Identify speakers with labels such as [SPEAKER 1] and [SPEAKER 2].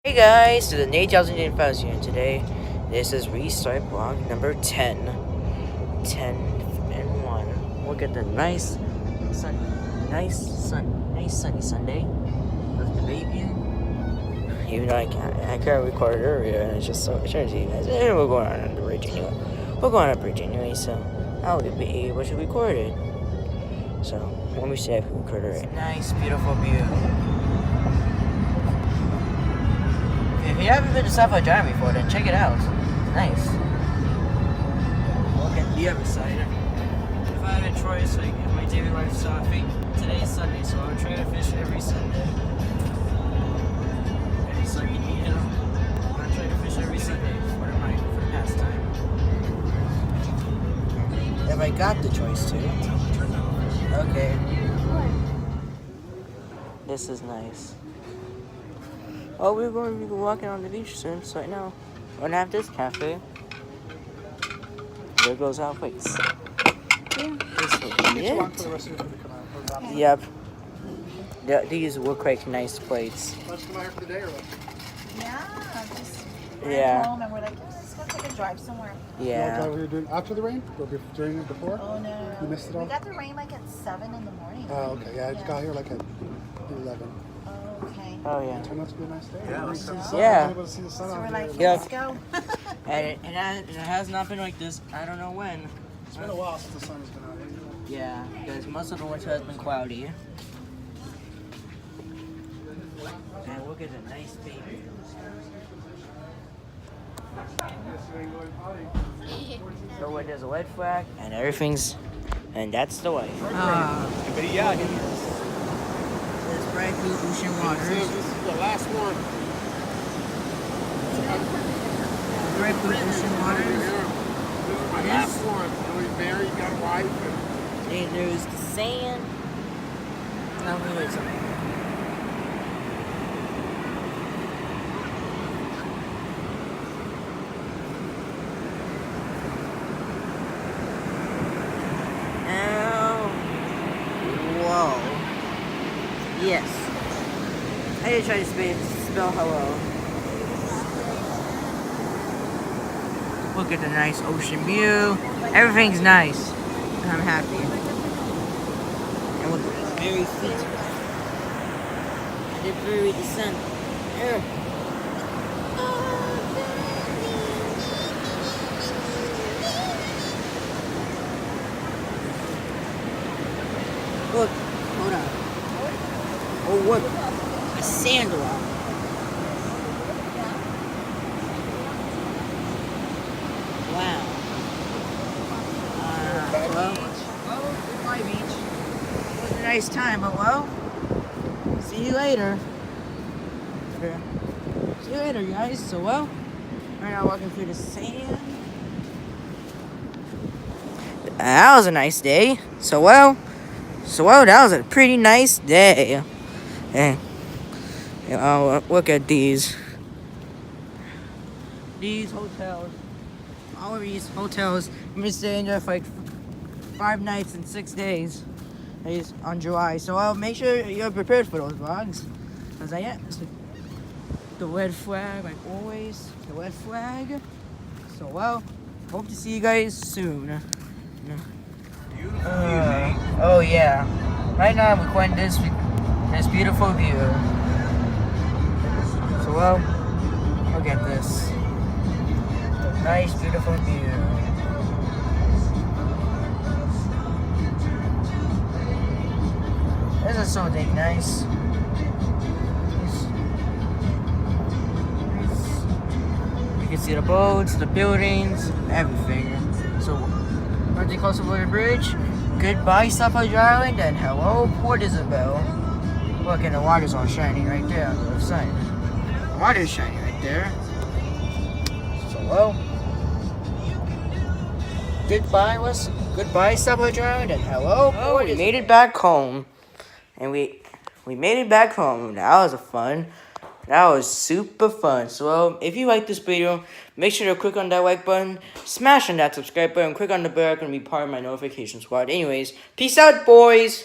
[SPEAKER 1] Hey guys, to the Nate 2005 here, and today this is restart vlog number 10. 10 and 1. Look at the nice sunny Sunday with the baby. Even though I can't record it earlier, and it's just so showing you guys. And we're going on the bridge anyway. We're going on the bridge anyway, so I'll be able to record it. So let me see if I can record it right. Nice, beautiful view. If you haven't been to South Giant before, then check it out. It's nice. Look at the other side. If I had a choice, like in my daily life, so I think today is Sunday, so I would try to fish every Sunday. Every Sunday, you know. I try to fish every Sunday for the pastime. If I got the choice to. Okay. This is nice. Oh, we're going to be walking on the beach soon, so right now we're gonna have this cafe. There goes our plates. Yeah. This will be it. Yep. These look like nice plates.
[SPEAKER 2] Let's come out here for the day or what?
[SPEAKER 3] Yeah, just
[SPEAKER 1] Yeah.
[SPEAKER 3] home and we're like, let's go take a drive somewhere.
[SPEAKER 1] Yeah.
[SPEAKER 2] What we were doing after the rain? Or during it before?
[SPEAKER 3] Oh no.
[SPEAKER 2] You missed it all?
[SPEAKER 3] We got the rain like at 7 in the morning.
[SPEAKER 2] Oh, okay. Yeah, I just got here like at 11.
[SPEAKER 3] Oh, okay.
[SPEAKER 1] Oh yeah.
[SPEAKER 2] It turned out to be a nice day.
[SPEAKER 3] Yeah,
[SPEAKER 2] We
[SPEAKER 3] it
[SPEAKER 2] see the
[SPEAKER 3] was.
[SPEAKER 2] sun.
[SPEAKER 1] Yeah.
[SPEAKER 2] I was able to see the sun
[SPEAKER 3] So
[SPEAKER 2] out
[SPEAKER 3] we're
[SPEAKER 2] here.
[SPEAKER 3] like,
[SPEAKER 1] Yeah.
[SPEAKER 3] let's go.
[SPEAKER 1] And it has not been like this. I don't know when.
[SPEAKER 2] It's been a while since the sun has been out here.
[SPEAKER 1] Yeah, because most of the winter has been cloudy. And look at the nice baby. So when there's a red flag and everything's, and that's the way. This bright blue ocean waters.
[SPEAKER 2] This is the last one.
[SPEAKER 1] Bright blue ocean waters.
[SPEAKER 2] This is my last one. He's married, got a wife.
[SPEAKER 1] And there's the sand. Now wait something. Yes. I did try to spell hello. Look at the nice ocean view. Everything's nice. I'm happy. And look at the very feet. And they bury the sun. There. Look, hold on. Oh, what? A sandal. Wow. Well, goodbye, beach. It was a nice time, but well, see you later. See you later, guys. So, well, right now walking through the sand. That was a nice day. So, well, that was a pretty nice day. Hey, look at these. These hotels. All of these hotels. I'm been staying there for like 5 nights and 6 days. On July. So I'll make sure you're prepared for those vlogs. Because I am. So, the red flag, like always. The red flag. So well, hope to see you guys soon. Oh yeah. Right now I'm recording this beautiful view. So well, look at this. Nice, beautiful view. This is so dang nice. You can see the boats, the buildings, everything. So, we're getting close to the bridge. Goodbye, Sapphire Island, and hello, Port Isabel. Look, and the water's all shiny right there on the left side. The water's shiny right there. So, well, goodbye, Sapphire Island, and hello, Port Isabel. We made it back home. And we made it back home. That was fun. That was super fun. So, well, if you like this video, make sure to click on that like button, smash on that subscribe button, click on the bell icon to be part of my notification squad. Anyways, peace out, boys.